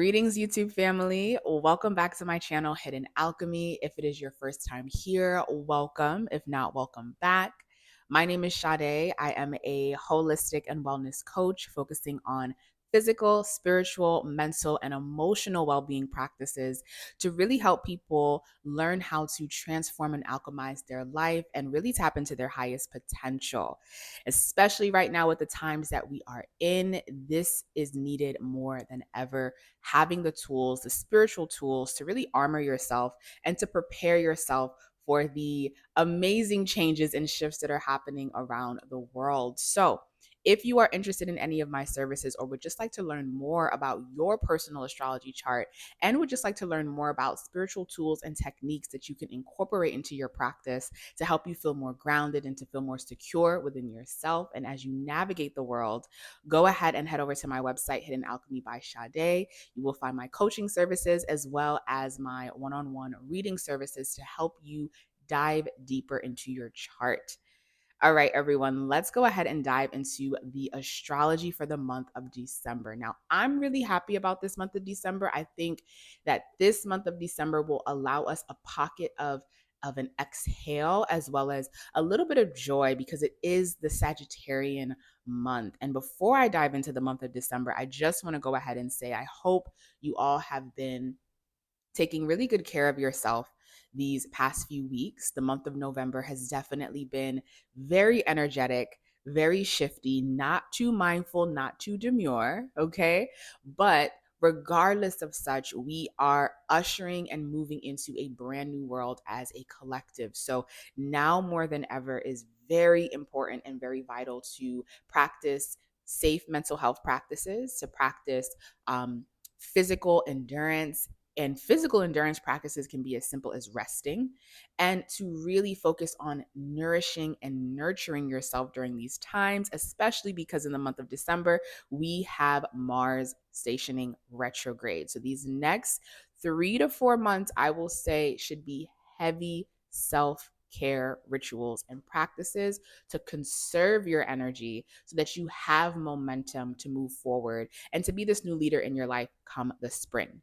Greetings, YouTube family. Welcome back to my channel, Hidden Alchemy. If it is your first time here, welcome. If not, welcome back. My name is Sade. I am a holistic and wellness coach focusing on physical, spiritual, mental, and emotional well-being practices to really help people learn how to transform and alchemize their life and really tap into their highest potential. Especially right now with the times that we are in, this is needed more than ever. Having the tools, the spiritual tools to really armor yourself and to prepare yourself for the amazing changes and shifts that are happening around the world. So, if you are interested in any of my services or would just like to learn more about your personal astrology chart and would just like to learn more about spiritual tools and techniques that you can incorporate into your practice to help you feel more grounded and to feel more secure within yourself and as you navigate the world, go ahead and head over to my website, Hidden Alchemy by Sade. You will find my coaching services as well as my one-on-one reading services to help you dive deeper into your chart. All right, everyone, let's go ahead and dive into the astrology for the month of December. Now, I'm really happy about this month of December. I think that this month of December will allow us a pocket of an exhale as well as a little bit of joy because it is the Sagittarian month. And before I dive into the month of December, I just want to go ahead and say I hope you all have been taking really good care of yourself these past few weeks. The month of November has definitely been very energetic, very shifty, not too mindful, not too demure, okay? But regardless of such, we are ushering and moving into a brand new world as a collective. So now more than ever is very important and very vital to practice safe mental health practices, to practice physical endurance, and physical endurance practices can be as simple as resting and to really focus on nourishing and nurturing yourself during these times, especially because in the month of December, we have Mars stationing retrograde. So these next 3 to 4 months, I will say, should be heavy self-care rituals and practices to conserve your energy so that you have momentum to move forward and to be this new leader in your life come the spring.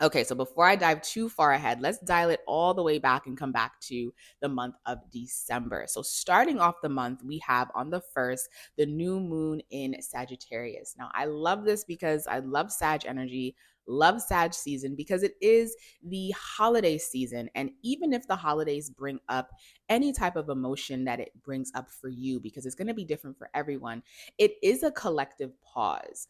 Okay, so before I dive too far ahead, let's dial it all the way back and come back to the month of December. So, starting off the month, we have on the 1st, the new moon in Sagittarius. Now, I love this because I love Sag energy, love Sag season because it is the holiday season. And even if the holidays bring up any type of emotion that it brings up for you, because it's going to be different for everyone, it is a collective pause.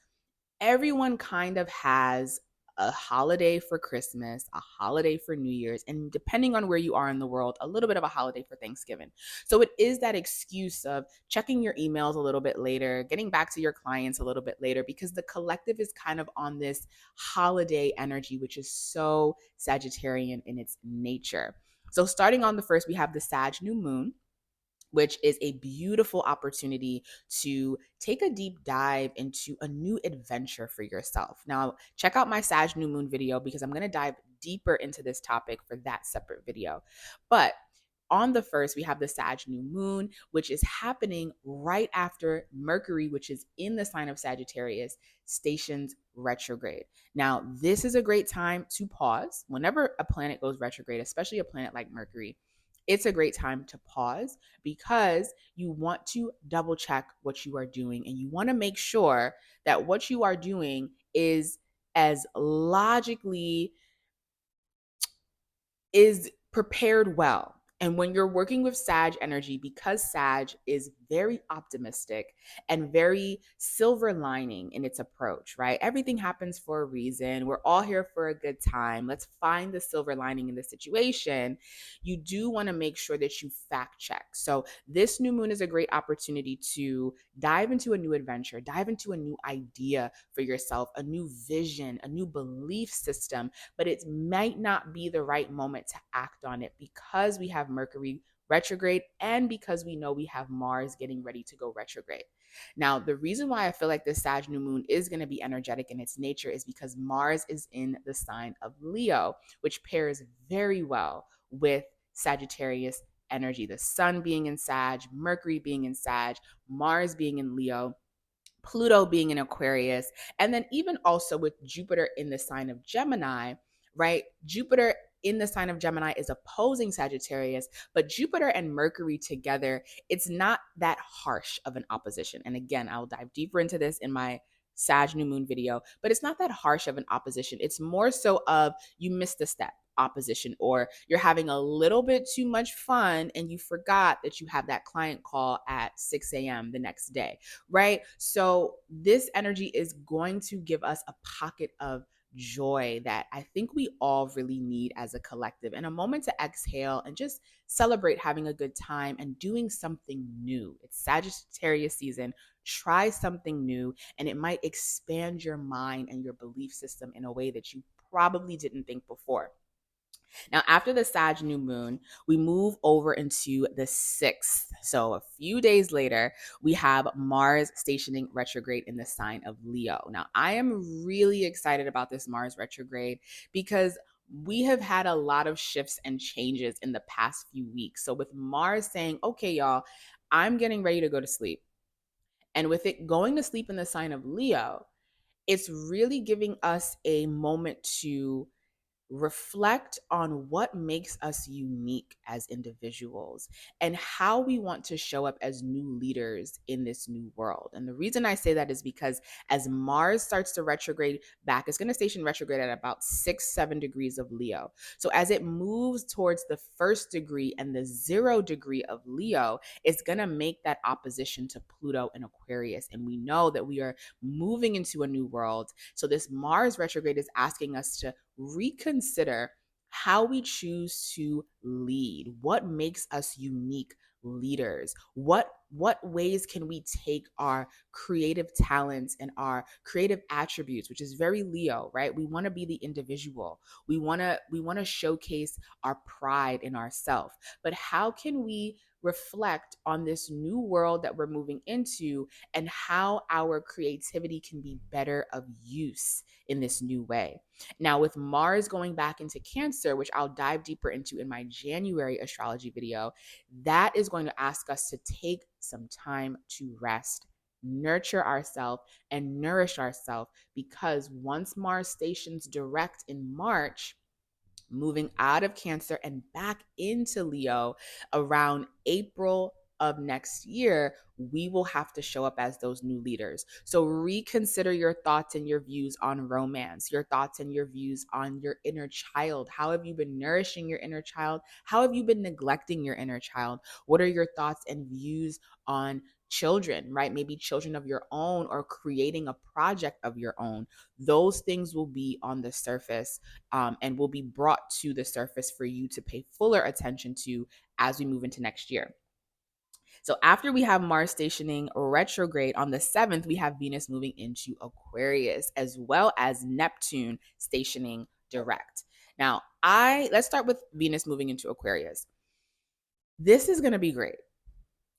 Everyone kind of has a holiday for Christmas, a holiday for New Year's, and depending on where you are in the world, a little bit of a holiday for Thanksgiving. So it is that excuse of checking your emails a little bit later, getting back to your clients a little bit later, because the collective is kind of on this holiday energy, which is so Sagittarian in its nature. So starting on the 1st, we have the Sag new moon, which is a beautiful opportunity to take a deep dive into a new adventure for yourself. Now, check out my Sag New Moon video because I'm going to dive deeper into this topic for that separate video. But on the 1st, we have the Sag New Moon, which is happening right after Mercury, which is in the sign of Sagittarius, stations retrograde. Now, this is a great time to pause. Whenever a planet goes retrograde, especially a planet like Mercury, it's a great time to pause because you want to double check what you are doing and you want to make sure that what you are doing is as logically is prepared well. And when you're working with Sag energy, because Sag is very optimistic and very silver lining in its approach, right? Everything happens for a reason. We're all here for a good time. Let's find the silver lining in the situation. You do want to make sure that you fact check. So, this new moon is a great opportunity to dive into a new adventure, dive into a new idea for yourself, a new vision, a new belief system, but it might not be the right moment to act on it because we have Mercury retrograde and because we know we have Mars getting ready to go retrograde. Now, the reason why I feel like this Sag new moon is going to be energetic in its nature is because Mars is in the sign of Leo, which pairs very well with Sagittarius energy. The sun being in Sag, Mercury being in Sag, Mars being in Leo Pluto being in Aquarius, and then even also with Jupiter in the sign of Gemini, right? Jupiter in the sign of Gemini is opposing Sagittarius, but Jupiter and Mercury together, it's not that harsh of an opposition. And again, I'll dive deeper into this in my Sag new moon video, but it's not that harsh of an opposition. It's more so of you missed a step opposition, or you're having a little bit too much fun and you forgot that you have that client call at 6 a.m. the next day, right? So this energy is going to give us a pocket of joy that I think we all really need as a collective, and a moment to exhale and just celebrate having a good time and doing something new. It's Sagittarius season. Try something new, and it might expand your mind and your belief system in a way that you probably didn't think before. Now, after the Sag new moon, we move over into the 6th. So, a few days later, we have Mars stationing retrograde in the sign of Leo. Now, I am really excited about this Mars retrograde because we have had a lot of shifts and changes in the past few weeks. So, with Mars saying, okay, y'all, I'm getting ready to go to sleep. And with it going to sleep in the sign of Leo, it's really giving us a moment to reflect on what makes us unique as individuals and how we want to show up as new leaders in this new world. And the reason I say that is because as Mars starts to retrograde back, it's going to station retrograde at about 6-7 degrees of Leo. So as it moves towards the 1st degree and the 0 degree of Leo, it's going to make that opposition to Pluto and Aquarius. And we know that we are moving into a new world. So this Mars retrograde is asking us to reconsider how we choose to lead. What makes us unique leaders? What ways can we take our creative talents and our creative attributes, which is very Leo, right? We want to be the individual. We want to showcase our pride in ourselves. But how can we reflect on this new world that we're moving into and how our creativity can be better of use in this new way? Now, with Mars going back into Cancer, which I'll dive deeper into in my January astrology video, that is going to ask us to take some time to rest, nurture ourselves, and nourish ourselves, because once Mars stations direct in March, moving out of Cancer and back into Leo around April of next year, we will have to show up as those new leaders. So reconsider your thoughts and your views on romance, your thoughts and your views on your inner child. How have you been nourishing your inner child? How have you been neglecting your inner child? What are your thoughts and views on children, right? Maybe children of your own, or creating a project of your own. Those things will be on the surface, and will be brought to the surface for you to pay fuller attention to as we move into next year. So after we have Mars stationing retrograde on the 7th, we have Venus moving into Aquarius, as well as Neptune stationing direct. Now, let's start with Venus moving into Aquarius. This is going to be great.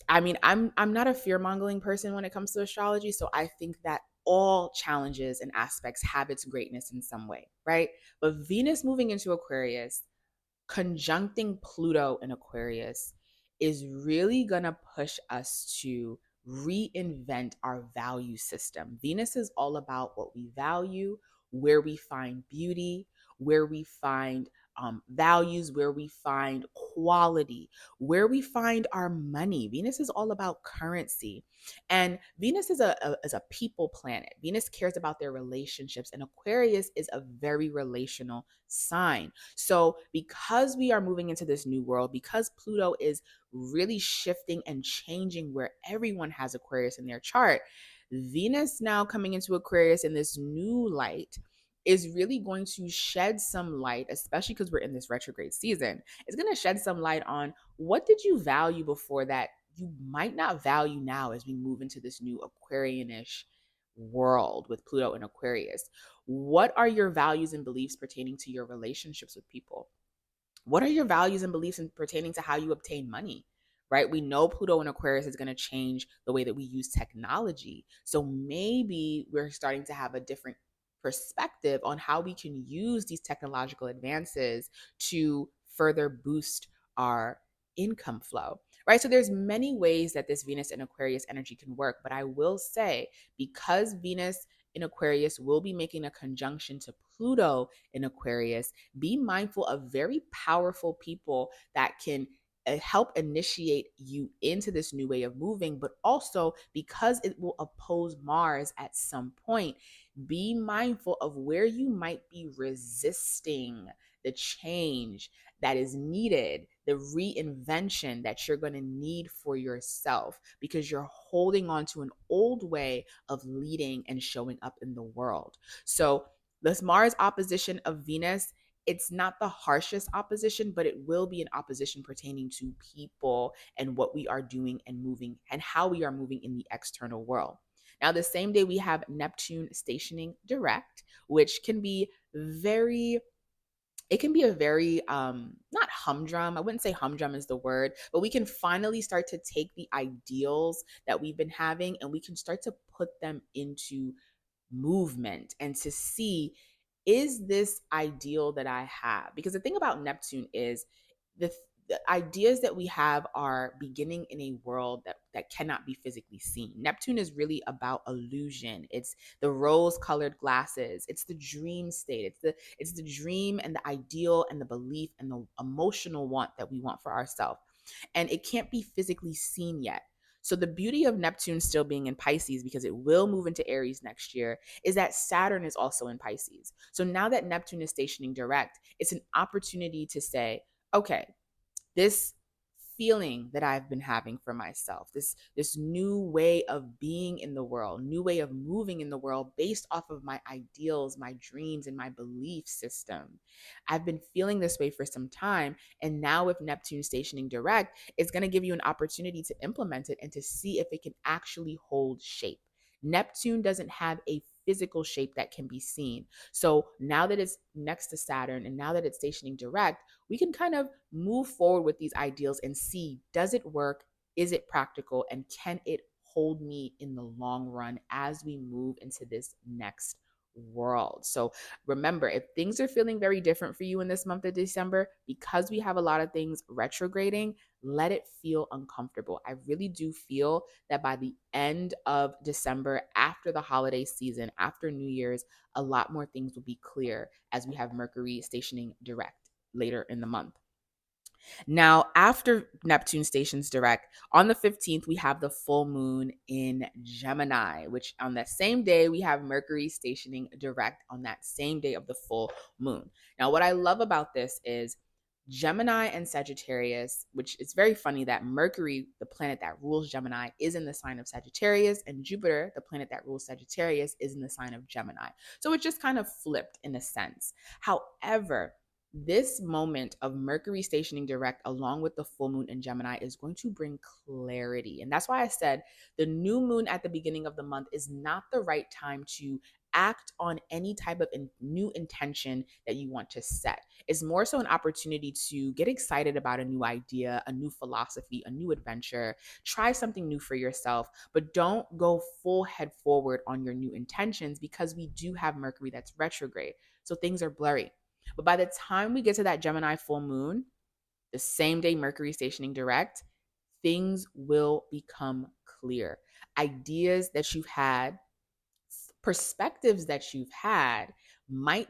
I mean, I'm not a fear-mongering person when it comes to astrology, so I think that all challenges and aspects have its greatness in some way, right? But Venus moving into Aquarius, conjuncting Pluto in Aquarius, is really going to push us to reinvent our value system. Venus is all about what we value, where we find beauty, where we find values, where we find quality, where we find our money. Venus is all about currency. And Venus is a people planet. Venus cares about their relationships, and Aquarius is a very relational sign. So because we are moving into this new world, because Pluto is really shifting and changing where everyone has Aquarius in their chart, Venus now coming into Aquarius in this new light is really going to shed some light, especially because we're in this retrograde season. It's going to shed some light on what did you value before that you might not value now as we move into this new Aquarianish world with Pluto and Aquarius. What are your values and beliefs pertaining to your relationships with people? What are your values and beliefs in pertaining to how you obtain money? Right? We know Pluto and Aquarius is going to change the way that we use technology. So maybe we're starting to have a different perspective on how we can use these technological advances to further boost our income flow, right? So there's many ways that this Venus and Aquarius energy can work, but I will say, because Venus in Aquarius will be making a conjunction to Pluto in Aquarius, be mindful of very powerful people that can help initiate you into this new way of moving, but also because it will oppose Mars at some point, be mindful of where you might be resisting the change that is needed, the reinvention that you're going to need for yourself because you're holding on to an old way of leading and showing up in the world. So, this Mars opposition of Venus, it's not the harshest opposition, but it will be an opposition pertaining to people and what we are doing and moving and how we are moving in the external world. Now, the same day we have Neptune stationing direct, which can be very it can be a very not humdrum, I wouldn't say humdrum is the word, but we can finally start to take the ideals that we've been having and we can start to put them into movement and to see, is this ideal that I have? Because the thing about Neptune is the the ideas that we have are beginning in a world that cannot be physically seen. Neptune is really about illusion. It's the rose colored glasses. It's the dream state. It's the dream and the ideal and the belief and the emotional want that we want for ourselves. And it can't be physically seen yet. So the beauty of Neptune still being in Pisces, because it will move into Aries next year, is that Saturn is also in Pisces. So now that Neptune is stationing direct, it's an opportunity to say, okay, this feeling that I've been having for myself, this new way of being in the world, new way of moving in the world based off of my ideals, my dreams, and my belief system. I've been feeling this way for some time, and now with Neptune stationing direct, it's going to give you an opportunity to implement it and to see if it can actually hold shape. Neptune doesn't have a physical shape that can be seen. So now that it's next to Saturn and now that it's stationing direct, we can kind of move forward with these ideals and see, does it work? Is it practical? And can it hold me in the long run as we move into this next world? So remember, if things are feeling very different for you in this month of December, because we have a lot of things retrograding, let it feel uncomfortable. I really do feel that by the end of December, after the holiday season, after New Year's, a lot more things will be clear as we have Mercury stationing direct later in the month. Now, after Neptune stations direct, on the 15th, we have the full moon in Gemini, which on that same day, we have Mercury stationing direct on that same day of the full moon. Now, what I love about this is Gemini and Sagittarius, which is very funny that Mercury, the planet that rules Gemini, is in the sign of Sagittarius, and Jupiter, the planet that rules Sagittarius, is in the sign of Gemini. So it just kind of flipped in a sense. However, this moment of Mercury stationing direct along with the full moon in Gemini is going to bring clarity. And that's why I said the new moon at the beginning of the month is not the right time to act on any type of new intention that you want to set. It's more so an opportunity to get excited about a new idea, a new philosophy, a new adventure. Try something new for yourself, but don't go full head forward on your new intentions because we do have Mercury that's retrograde. So things are blurry. But by the time we get to that Gemini full moon, the same day Mercury stationing direct, things will become clear. Ideas that you've had, perspectives that you've had might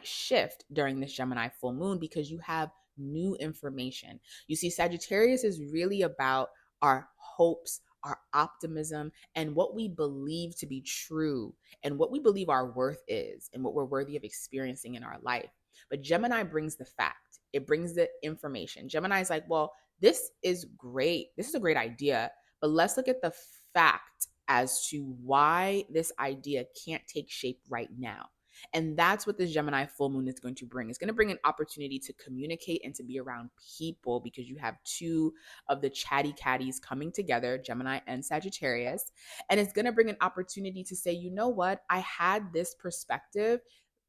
shift during this Gemini full moon because you have new information. You see, Sagittarius is really about our hopes, our optimism, and what we believe to be true, and what we believe our worth is, and what we're worthy of experiencing in our life. But Gemini brings the fact, it brings the information. Gemini is like, well, this is great. This is a great idea, but let's look at the fact as to why this idea can't take shape right now. And that's what this Gemini full moon is going to bring. It's going to bring an opportunity to communicate and to be around people because you have two of the chatty catties coming together, Gemini and Sagittarius. And it's going to bring an opportunity to say, you know what? I had this perspective.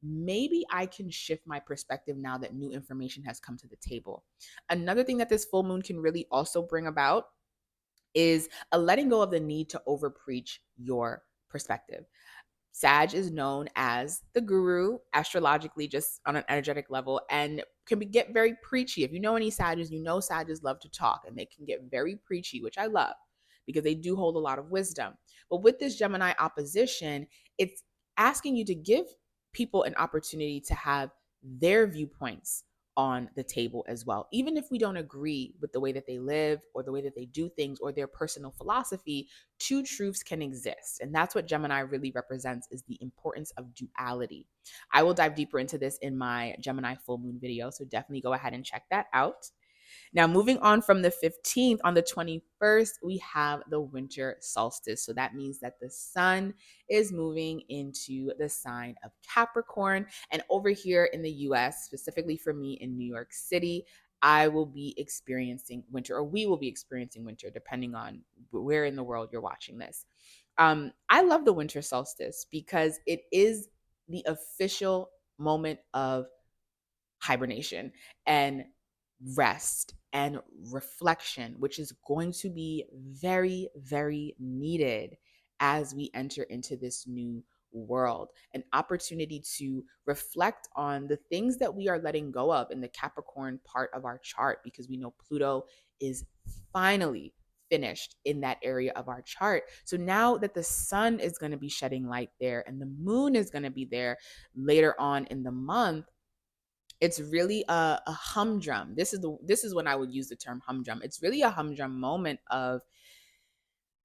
Maybe I can shift my perspective now that new information has come to the table. Another thing that this full moon can really also bring about is a letting go of the need to overpreach your perspective. Sag is known as the guru, astrologically, just on an energetic level, and get very preachy. If you know any Sages, you know Sages love to talk and they can get very preachy, which I love because they do hold a lot of wisdom. But with this Gemini opposition, it's asking you to give people an opportunity to have their viewpoints on the table as well. Even if we don't agree with the way that they live or the way that they do things or their personal philosophy, two truths can exist. And that's what Gemini really represents, is the importance of duality. I will dive deeper into this in my Gemini full moon video, so definitely go ahead and check that out. Now, moving on from the 15th, on the 21st, we have the winter solstice. So that means that the sun is moving into the sign of Capricorn. And over here in the US, specifically for me in New York City, I will be experiencing winter, or we will be experiencing winter, depending on where in the world you're watching this. I love the winter solstice because it is the official moment of hibernation and rest and reflection, which is going to be very, very needed as we enter into this new world. An opportunity to reflect on the things that we are letting go of in the Capricorn part of our chart, because we know Pluto is finally finished in that area of our chart. So now that the sun is going to be shedding light there and the moon is going to be there later on in the month, it's really a humdrum. This is when I would use the term humdrum. It's really a humdrum moment of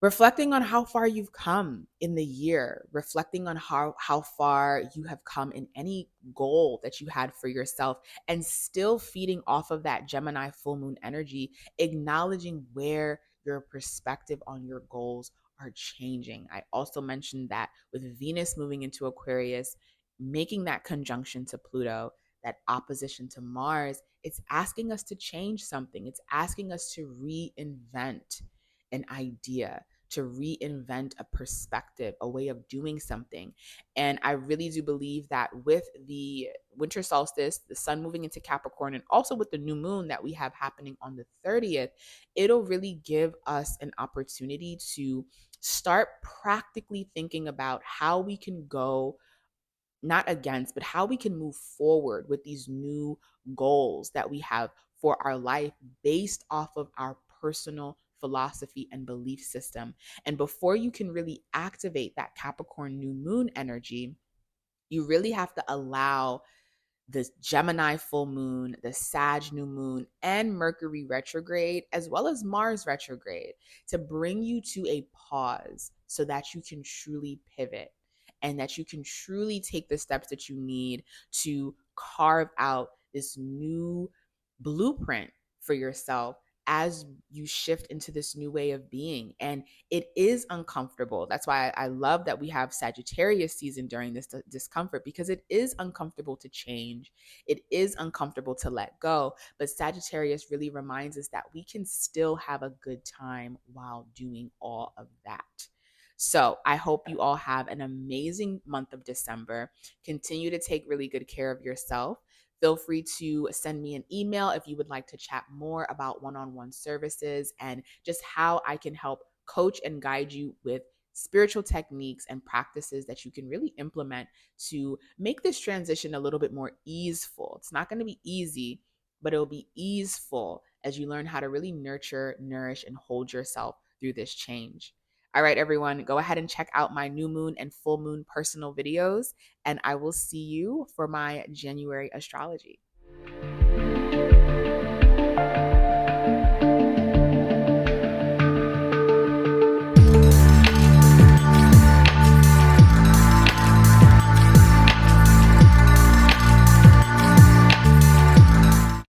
reflecting on how far you've come in the year, reflecting on how far you have come in any goal that you had for yourself, and still feeding off of that Gemini full moon energy, acknowledging where your perspective on your goals are changing. I also mentioned that with Venus moving into Aquarius, making that conjunction to Pluto, that opposition to Mars, it's asking us to change something. It's asking us to reinvent an idea, to reinvent a perspective, a way of doing something. And I really do believe that with the winter solstice, the sun moving into Capricorn, and also with the new moon that we have happening on the 30th, it'll really give us an opportunity to start practically thinking about how we can go, not against, but how we can move forward with these new goals that we have for our life based off of our personal philosophy and belief system. And before you can really activate that Capricorn new moon energy, you really have to allow the Gemini full moon, the Sag new moon, and Mercury retrograde, as well as Mars retrograde, to bring you to a pause so that you can truly pivot and that you can truly take the steps that you need to carve out this new blueprint for yourself as you shift into this new way of being. And it is uncomfortable. That's why I love that we have Sagittarius season during this discomfort, because it is uncomfortable to change. It is uncomfortable to let go. But Sagittarius really reminds us that we can still have a good time while doing all of that. So I hope you all have an amazing month of December. Continue to take really good care of yourself. Feel free to send me an email if you would like to chat more about one-on-one services and just how I can help coach and guide you with spiritual techniques and practices that you can really implement to make this transition a little bit more easeful. It's not going to be easy, but it'll be easeful as you learn how to really nurture, nourish, and hold yourself through this change. All right, everyone, go ahead and check out my new moon and full moon personal videos, and I will see you for my January astrology.